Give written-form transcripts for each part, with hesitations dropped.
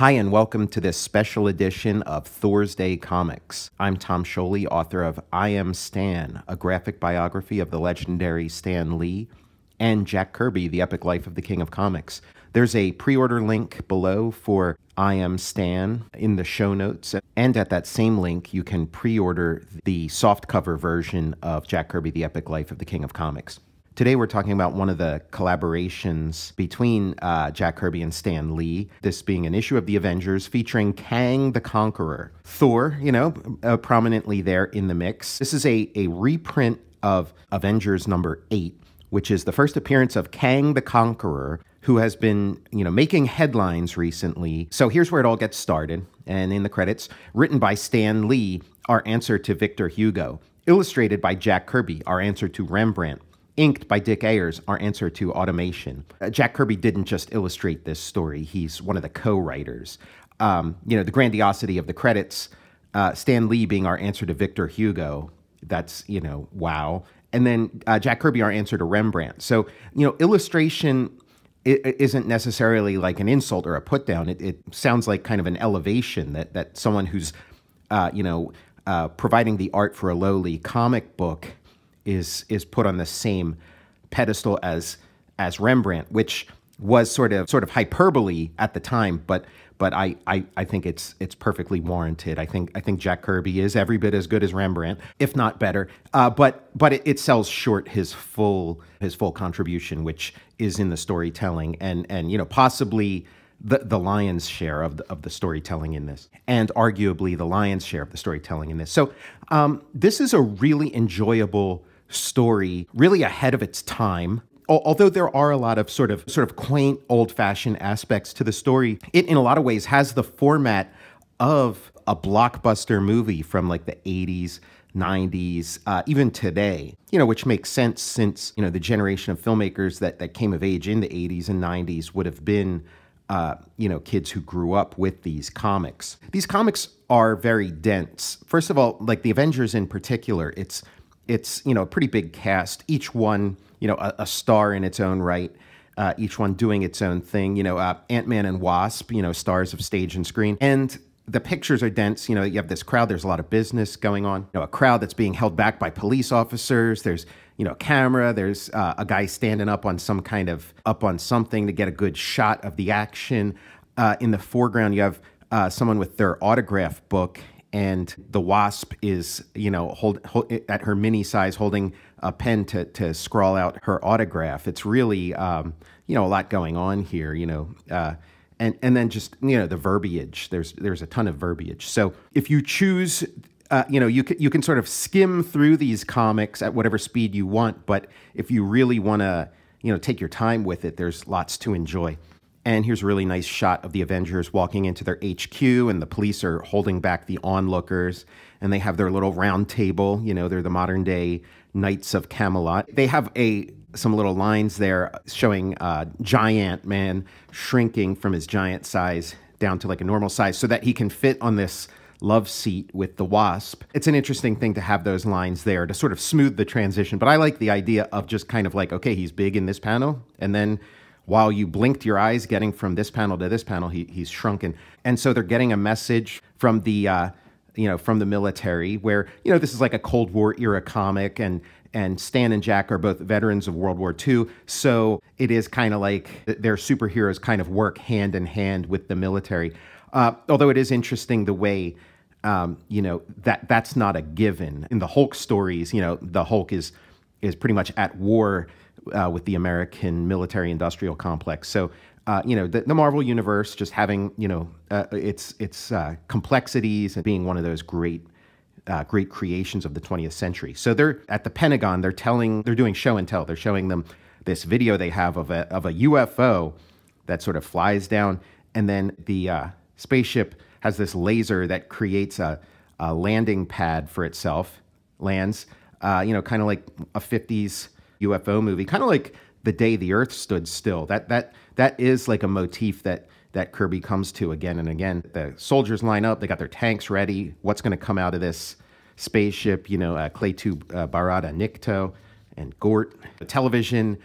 Hi, and welcome to this special edition of Thursday Comics. I'm Tom Scioli, author of I Am Stan, a graphic biography of the legendary Stan Lee, and Jack Kirby, The Epic Life of the King of Comics. There's a pre-order link below for I Am Stan in the show notes, and at that same link, you can pre-order the softcover version of Jack Kirby, The Epic Life of the King of Comics. Today we're talking about one of the collaborations between Jack Kirby and Stan Lee, this being an issue of the Avengers featuring Kang the Conqueror. Thor, prominently there in the mix. This is a reprint of Avengers number 8, which is the first appearance of Kang the Conqueror, who has been, making headlines recently. So here's where it all gets started. And in the credits, written by Stan Lee, our answer to Victor Hugo. Illustrated by Jack Kirby, our answer to Rembrandt. Inked by Dick Ayers, our answer to automation. Jack Kirby didn't just illustrate this story. He's one of the co-writers. The grandiosity of the credits, Stan Lee being our answer to Victor Hugo, that's, wow. And then Jack Kirby, our answer to Rembrandt. So, illustration isn't necessarily like an insult or a put down. It sounds like kind of an elevation that someone who's, providing the art for a lowly comic book is put on the same pedestal as Rembrandt, which was sort of hyperbole at the time, but I think it's perfectly warranted. I think Jack Kirby is every bit as good as Rembrandt, if not better. But it sells short his full contribution, which is in the storytelling and possibly the lion's share of the storytelling in this, and arguably the lion's share of the storytelling in this. So this is a really enjoyable story, really ahead of its time. Although there are a lot of sort of quaint, old-fashioned aspects to the story, it in a lot of ways has the format of a blockbuster movie from like the 80s, 90s, even today, which makes sense since, the generation of filmmakers that came of age in the 80s and 90s would have been kids who grew up with these comics. These comics are very dense. First of all, like the Avengers in particular, it's a pretty big cast, each one, a star in its own right, each one doing its own thing, Ant-Man and Wasp, stars of stage and screen. And the pictures are dense, you have this crowd, there's a lot of business going on, a crowd that's being held back by police officers, there's, a camera, there's a guy standing up on something to get a good shot of the action. In the foreground, you have someone with their autograph book, and the Wasp is, at her mini size, holding a pen to scrawl out her autograph. It's really, a lot going on here, and then just, the verbiage. There's a ton of verbiage. So if you choose, you can sort of skim through these comics at whatever speed you want. But if you really want to, take your time with it, there's lots to enjoy. And here's a really nice shot of the Avengers walking into their HQ, and the police are holding back the onlookers, and they have their little round table. They're the modern day Knights of Camelot. They have some little lines there showing Giant Man shrinking from his giant size down to like a normal size so that he can fit on this love seat with the Wasp. It's an interesting thing to have those lines there to sort of smooth the transition. But I like the idea of just kind of like, okay, he's big in this panel, and then while you blinked your eyes getting from this panel to this panel, he's shrunken. And so they're getting a message from the, from the military where, this is like a Cold War era comic, and Stan and Jack are both veterans of World War II. So it is kind of like their superheroes kind of work hand in hand with the military. Although it is interesting the way, that's not a given. In the Hulk stories, the Hulk is pretty much at war with the American military-industrial complex. So, the Marvel Universe just having, its complexities and being one of those great creations of the 20th century. So they're at the Pentagon. They're doing show and tell. They're showing them this video they have of a UFO that sort of flies down, and then the spaceship has this laser that creates a landing pad for itself, lands, kind of like a 50s UFO movie, kind of like The Day the Earth Stood Still. That is like a motif that Kirby comes to again and again. The soldiers line up, they got their tanks ready. What's going to come out of this spaceship? Claytu Barada Nikto and Gort. The television,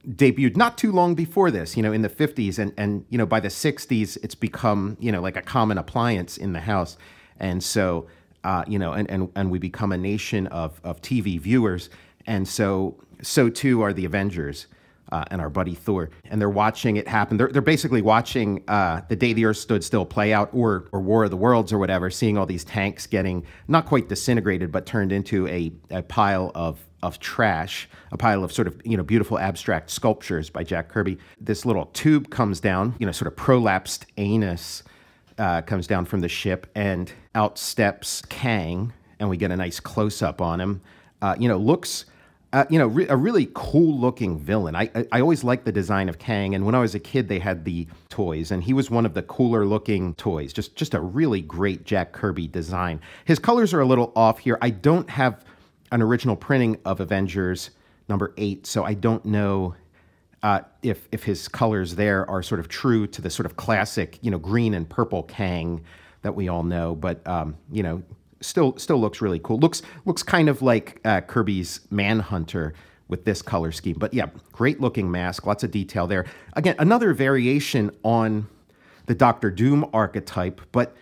debuted not too long before this, in the 50s. And by the 60s, it's become, like a common appliance in the house. And so, and we become a nation of TV viewers. And so too are the Avengers and our buddy Thor. And they're watching it happen. They're basically watching The Day the Earth Stood Still play out, or War of the Worlds or whatever, seeing all these tanks getting not quite disintegrated, but turned into a pile of trash, a pile of sort of, beautiful abstract sculptures by Jack Kirby. This little tube comes down, sort of prolapsed anus comes down from the ship, and out steps Kang, and we get a nice close-up on him. Looks, a really cool-looking villain. I always liked the design of Kang, and when I was a kid, they had the toys, and he was one of the cooler-looking toys. Just a really great Jack Kirby design. His colors are a little off here. I don't have an original printing of Avengers number 8, so I don't know if his colors there are sort of true to the sort of classic, green and purple Kang that we all know, but still looks really cool. Looks kind of like Kirby's Manhunter with this color scheme. But yeah, great looking mask, lots of detail there. Again, another variation on the Doctor Doom archetype, but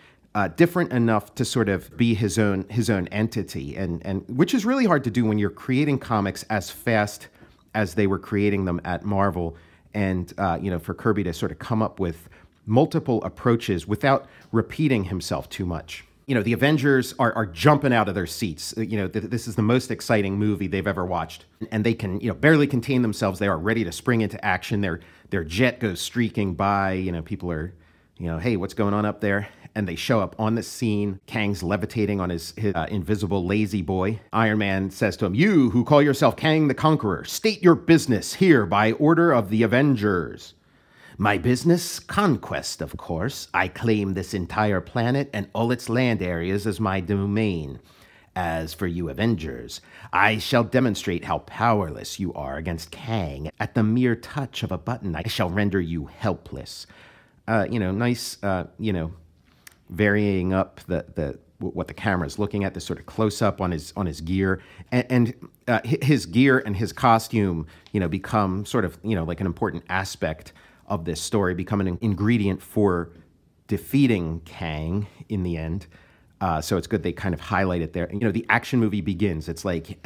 different enough to sort of be his own entity, and which is really hard to do when you're creating comics as fast as they were creating them at Marvel, and for Kirby to sort of come up with multiple approaches without repeating himself too much. The Avengers are jumping out of their seats. This is the most exciting movie they've ever watched, and they can barely contain themselves. They are ready to spring into action. Their jet goes streaking by. People are, hey, what's going on up there? And they show up on the scene. Kang's levitating on his invisible lazy boy. Iron Man says to him, "You who call yourself Kang the Conqueror, state your business here by order of the Avengers." "My business? Conquest, of course. I claim this entire planet and all its land areas as my domain. As for you Avengers, I shall demonstrate how powerless you are against Kang. At the mere touch of a button, I shall render you helpless." Nice, varying up what the camera's looking at, this sort of close-up on his gear. And his gear and his costume, become sort of, like an important aspect of this story, become an ingredient for defeating Kang in the end. So it's good they kind of highlight it there. The action movie begins. It's like,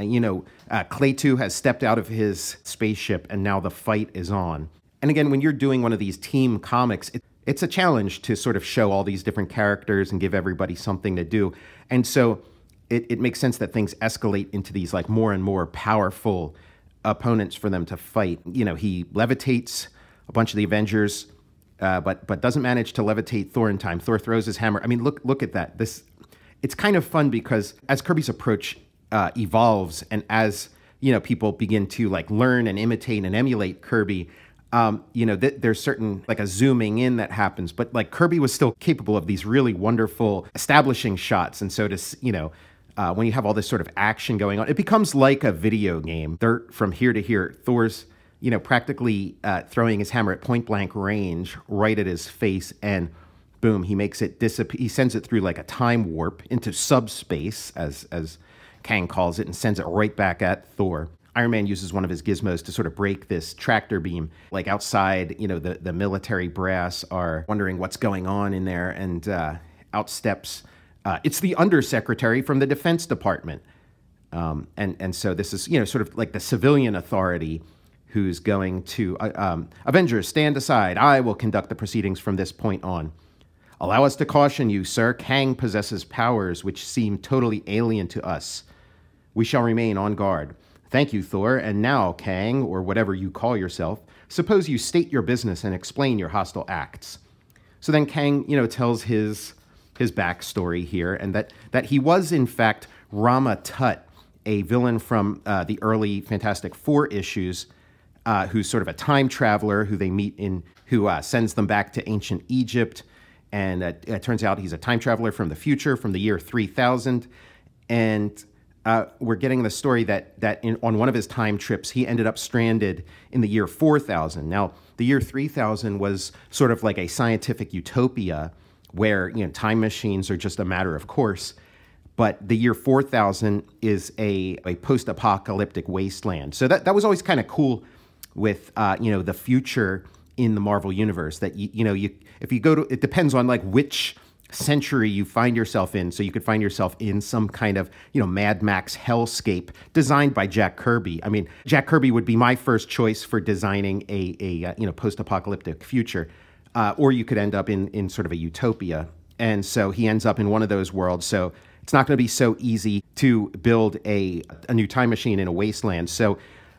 Clayton has stepped out of his spaceship and now the fight is on. And again, when you're doing one of these team comics, it's a challenge to sort of show all these different characters and give everybody something to do. And so it makes sense that things escalate into these like more and more powerful opponents for them to fight. He levitates a bunch of the Avengers, but doesn't manage to levitate Thor in time. Thor throws his hammer. I mean, look at that. It's kind of fun because as Kirby's approach evolves, and as people begin to like learn and imitate and emulate Kirby, there's certain like a zooming in that happens, but like Kirby was still capable of these really wonderful establishing shots. And so when you have all this sort of action going on, it becomes like a video game. They're from here to here. Thor's, practically throwing his hammer at point blank range right at his face, and boom, he makes it disappear. He sends it through like a time warp into subspace, as Kang calls it, and sends it right back at Thor. Iron Man uses one of his gizmos to sort of break this tractor beam. Like outside, the military brass are wondering what's going on in there, and out steps, it's the undersecretary from the Defense Department. And so this is, sort of like the civilian authority who's going to, Avengers, stand aside. I will conduct the proceedings from this point on. Allow us to caution you, sir. Kang possesses powers which seem totally alien to us. We shall remain on guard. Thank you, Thor. And now, Kang, or whatever you call yourself, suppose you state your business and explain your hostile acts. So then Kang, tells his backstory here, and that he was, in fact, Rama Tut, a villain from the early Fantastic Four issues, who's sort of a time traveler who they meet who sends them back to ancient Egypt. And it turns out he's a time traveler from the future, from the year 3000. And we're getting the story that on one of his time trips, he ended up stranded in the year 4000. Now, the year 3000 was sort of like a scientific utopia where, time machines are just a matter of course. But the year 4000 is a post-apocalyptic wasteland. So that was always kind of cool the future in the Marvel universe. That if you go to, it depends on like which century you find yourself in. So you could find yourself in some kind of Mad Max hellscape designed by Jack Kirby. I mean, Jack Kirby would be my first choice for designing a post-apocalyptic future, or you could end up in sort of a utopia. And so he ends up in one of those worlds. So it's not going to be so easy to build a new time machine in a wasteland. So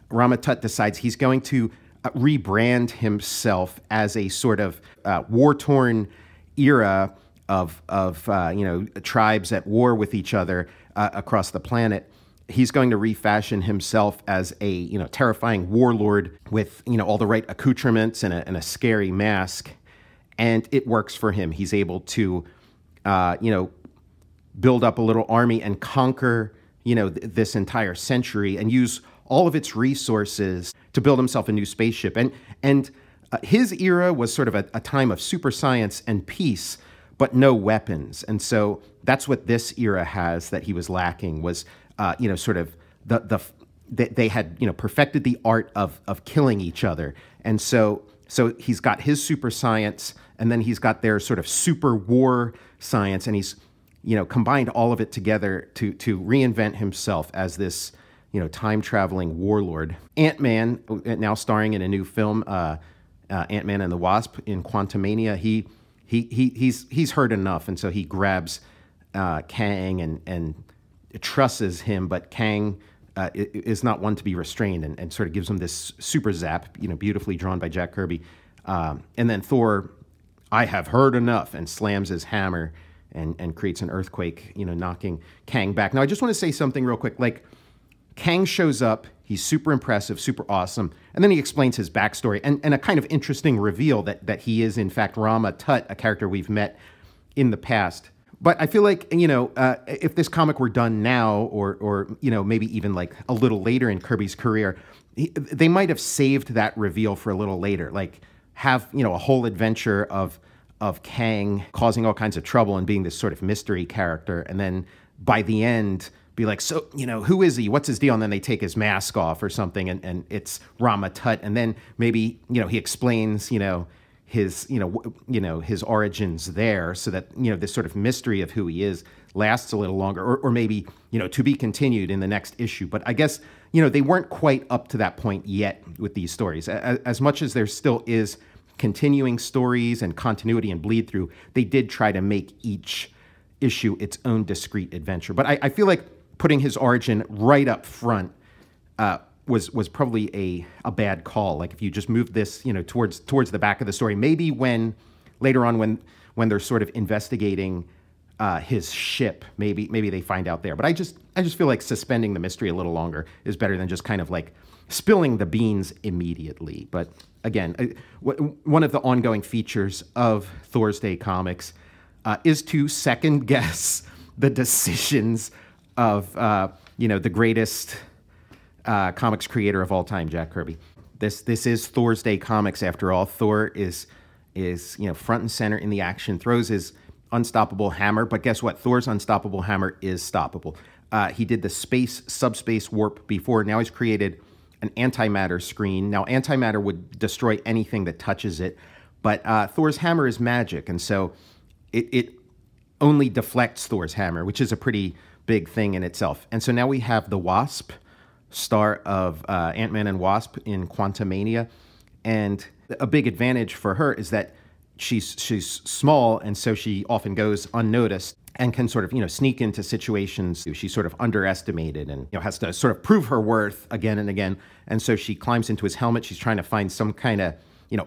Rama Tut decides he's going to rebrand himself as a sort of war-torn era of tribes at war with each other across the planet. He's going to refashion himself as a terrifying warlord with all the right accoutrements and a scary mask, and it works for him. He's able to build up a little army and conquer this entire century and use all of its resources to build himself a new spaceship. And his era was sort of a time of super science and peace, but no weapons. And so that's what this era has that he was lacking, was sort of they had perfected the art of killing each other. And so he's got his super science, and then he's got their sort of super war science, and he's combined all of it together to reinvent himself as this time-traveling warlord. Ant-Man, now starring in a new film, Ant-Man and the Wasp in Quantumania, he's heard enough, and so he grabs Kang and trusts him, but Kang is not one to be restrained, and sort of gives him this super zap, beautifully drawn by Jack Kirby. And then Thor, I have heard enough, and slams his hammer and creates an earthquake, knocking Kang back. Now, I just want to say something real quick. Like, Kang shows up, he's super impressive, super awesome, and then he explains his backstory, and a kind of interesting reveal that he is, in fact, Rama Tut, a character we've met in the past. But I feel like, if this comic were done now, or maybe even like a little later in Kirby's career, they might have saved that reveal for a little later. Like, have, a whole adventure of Kang causing all kinds of trouble and being this sort of mystery character, and then by the end be like, so, who is he? What's his deal? And then they take his mask off or something, and it's Rama Tut, and then maybe, he explains, his, his origins there, so that, this sort of mystery of who he is lasts a little longer, or maybe, to be continued in the next issue. But I guess, they weren't quite up to that point yet with these stories. As much as there still is continuing stories and continuity and bleed through, they did try to make each issue its own discrete adventure. But I feel like putting his origin right up front was probably a bad call. Like, if you just moved this, towards the back of the story, maybe later on when they're sort of investigating his ship, maybe they find out there. But I just feel like suspending the mystery a little longer is better than just kind of like spilling the beans immediately. But again, one of the ongoing features of Thursday Comics is to second guess the decisions of the greatest comics creator of all time, Jack Kirby. This is Thursday Comics, after all. Thor is front and center in the action, throws his unstoppable hammer, but guess what? Thor's unstoppable hammer is stoppable. He did the subspace warp before. Now he's created an antimatter screen. Now, antimatter would destroy anything that touches it, but Thor's hammer is magic, and so it only deflects Thor's hammer, which is a pretty big thing in itself. And so now we have the Wasp, star of Ant-Man and Wasp in Quantumania, and a big advantage for her is that she's small, and so she often goes unnoticed and can sort of sneak into situations she's sort of underestimated, and has to sort of prove her worth again and again. And so she climbs into his helmet. She's trying to find some kind of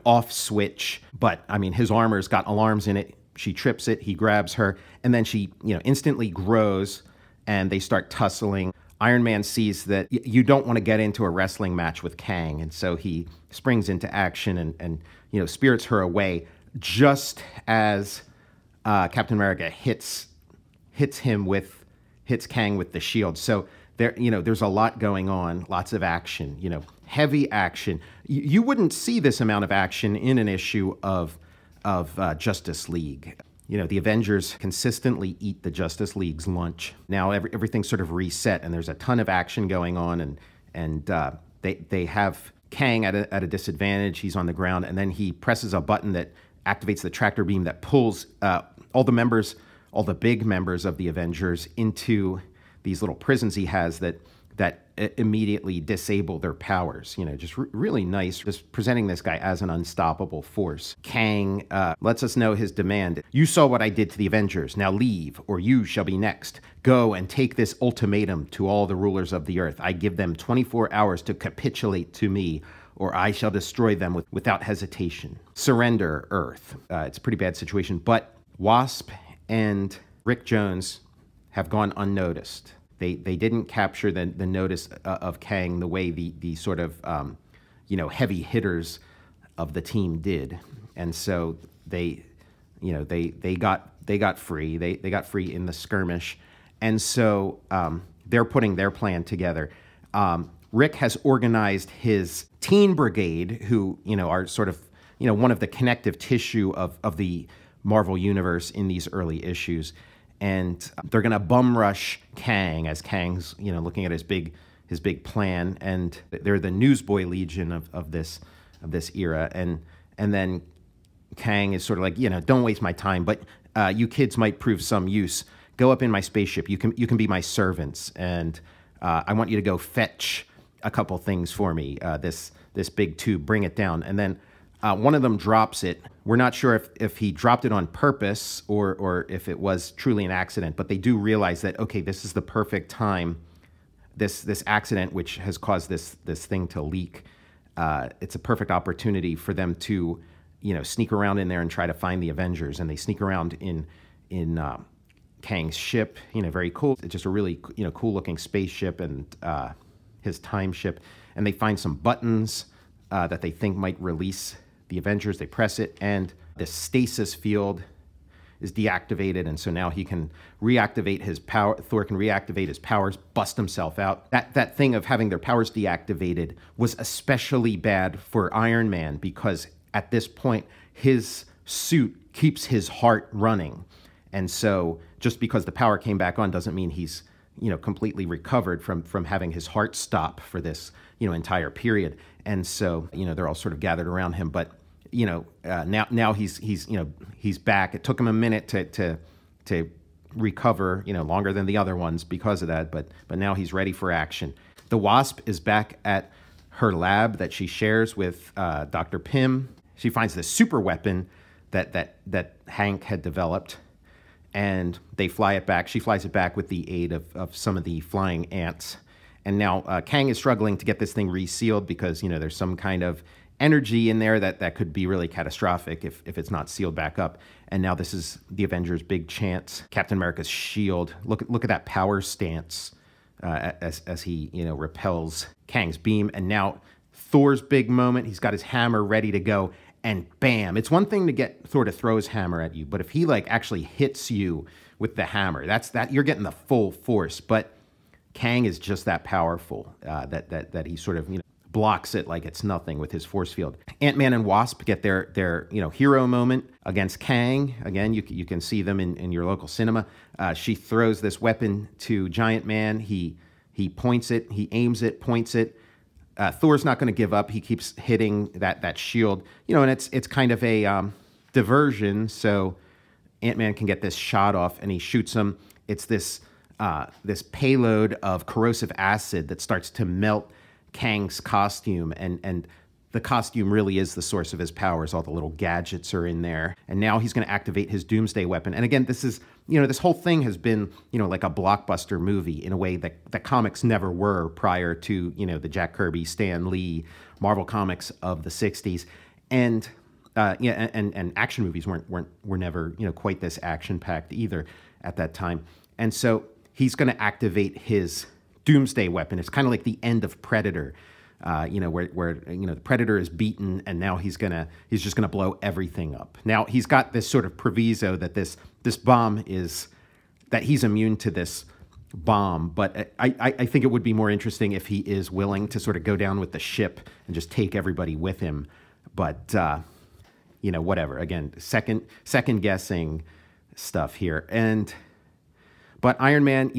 off switch, but I mean, his armor's got alarms in it. She trips it, he grabs her, and then she instantly grows, and they start tussling. Iron Man sees that you don't want to get into a wrestling match with Kang, and so he springs into action and spirits her away, just as Captain America hits Kang with the shield. So there's a lot going on, lots of action, heavy action. You wouldn't see this amount of action in an issue of Justice League. The Avengers consistently eat the Justice League's lunch. Now everything's sort of reset, and there's a ton of action going on, and they have Kang at a disadvantage. He's on the ground, and then he presses a button that activates the tractor beam that pulls all the big members of the Avengers into these little prisons he has that immediately disable their powers. Just really nice, just presenting this guy as an unstoppable force. Kang lets us know his demand. You saw what I did to the Avengers. Now leave, or you shall be next. Go and take this ultimatum to all the rulers of the earth. I give them 24 hours to capitulate to me, or I shall destroy them without hesitation. Surrender, Earth. It's a pretty bad situation, but Wasp and Rick Jones have gone unnoticed. They didn't capture the notice of Kang the way the sort of heavy hitters of the team did, and so they got free. They got free in the skirmish, and so they're putting their plan together. Rick has organized his teen brigade, who are sort of one of the connective tissue of the Marvel universe in these early issues. And they're going to bum rush Kang as Kang's, looking at his big plan. And they're the Newsboy Legion of this era. And then Kang is sort of like, don't waste my time, but you kids might prove some use. Go up in my spaceship. You can be my servants, and I want you to go fetch a couple things for me. This big tube, bring it down, and then one of them drops it. We're not sure if he dropped it on purpose or if it was truly an accident, but they do realize that, okay, this is the perfect time. This accident, which has caused this thing to leak, it's a perfect opportunity for them to, sneak around in there and try to find the Avengers. And they sneak around in Kang's ship, very cool. It's just a really, cool looking spaceship, and his time ship. And they find some buttons that they think might release the Avengers. They press it, and the stasis field is deactivated, and so now he can reactivate his power. Thor can reactivate his powers, bust himself out. That thing of having their powers deactivated was especially bad for Iron Man, because at this point his suit keeps his heart running, and so just because the power came back on doesn't mean he's completely recovered from having his heart stop for this entire period. And so, they're all sort of gathered around him, but, now he's back. It took him a minute to recover, longer than the other ones because of that, but now he's ready for action. The Wasp is back at her lab that she shares with Dr. Pym. She finds this super weapon that Hank had developed, and they fly it back. She flies it back with the aid of some of the flying ants. And now Kang is struggling to get this thing resealed because, there's some kind of energy in there that could be really catastrophic if it's not sealed back up. And now this is the Avengers' big chance. Captain America's shield. Look at that power stance as he, repels Kang's beam. And now Thor's big moment. He's got his hammer ready to go. And bam! It's one thing to get Thor to throw his hammer at you, but if he actually hits you with the hammer, that you're getting the full force. But Kang is just that powerful that he sort of blocks it like it's nothing with his force field. Ant-Man and Wasp get their hero moment against Kang. Again, you can see them in your local cinema. She throws this weapon to Giant Man. He points it, he aims it, points it. Thor's not going to give up. He keeps hitting that shield, and it's kind of a diversion, so Ant-Man can get this shot off, and he shoots him. It's this payload of corrosive acid that starts to melt Kang's costume, and the costume really is the source of his powers. All the little gadgets are in there, and now he's going to activate his Doomsday weapon. And again, this is, this whole thing has been, like a blockbuster movie in a way that the comics never were prior to, the Jack Kirby, Stan Lee, Marvel Comics of the 60s. And and action movies were never, quite this action-packed either at that time. And so he's going to activate his Doomsday weapon. It's kind of like the end of Predator, where the Predator is beaten, and now he's just gonna blow everything up. Now he's got this sort of proviso that this bomb is, that he's immune to this bomb, but I think it would be more interesting if he is willing to sort of go down with the ship and just take everybody with him. But whatever. Again, second guessing stuff here. But Iron Man,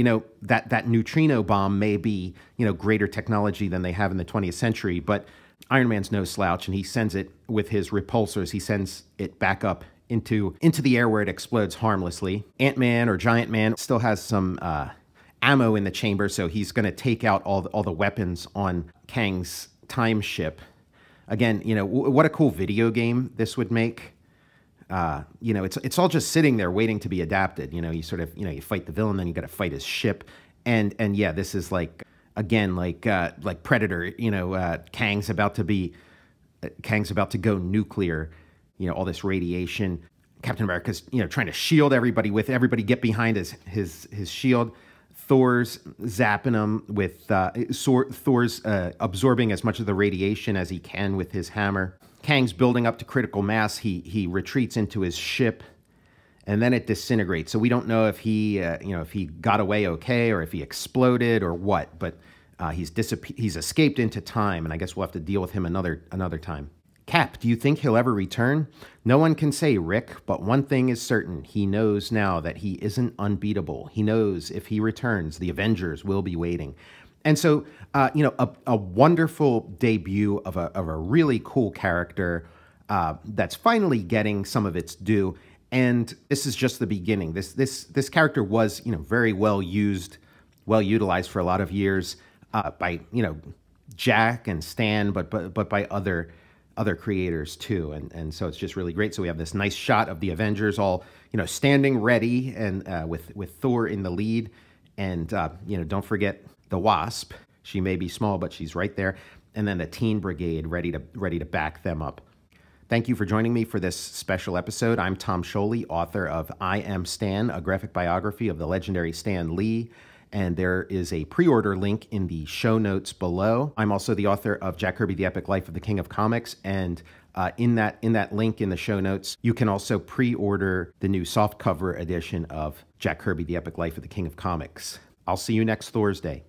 that neutrino bomb may be, greater technology than they have in the 20th century, but Iron Man's no slouch, and he sends it with his repulsors. He sends it back up into the air where it explodes harmlessly. Ant-Man or Giant Man still has some ammo in the chamber, so he's going to take out all the weapons on Kang's time ship. Again, you know, what a cool video game this would make. You know, it's all just sitting there waiting to be adapted. You know, you sort of, you know, you fight the villain, then you got to fight his ship, and yeah, this is like, again, like Predator. You know, Kang's about to go nuclear. You know, all this radiation. Captain America's, you know, trying to shield everybody get behind his shield. Thor's zapping him with Thor's absorbing as much of the radiation as he can with his hammer. Kang's building up to critical mass. He retreats into his ship, and then it disintegrates. So we don't know if he you know, if he got away okay or if he exploded or what. But he's escaped into time, and I guess we'll have to deal with him another time. Cap, do you think he'll ever return? No one can say, Rick, but one thing is certain. He knows now that he isn't unbeatable. He knows if he returns, the Avengers will be waiting. And so, you know, a wonderful debut of a really cool character that's finally getting some of its due. And this is just the beginning. This character was, you know, very well utilized for a lot of years by, you know, Jack and Stan, but by other creators too, and so it's just really great. So we have this nice shot of the Avengers all, you know, standing ready, and with Thor in the lead, and you know, don't forget the Wasp. She may be small, but she's right there, and then the Teen Brigade ready to back them up. Thank you for joining me for this special episode. I'm Tom Scioli, author of I Am Stan, a graphic biography of the legendary Stan Lee. And there is a pre-order link in the show notes below. I'm also the author of Jack Kirby, The Epic Life of the King of Comics. And in that link in the show notes, you can also pre-order the new softcover edition of Jack Kirby, The Epic Life of the King of Comics. I'll see you next Thursday.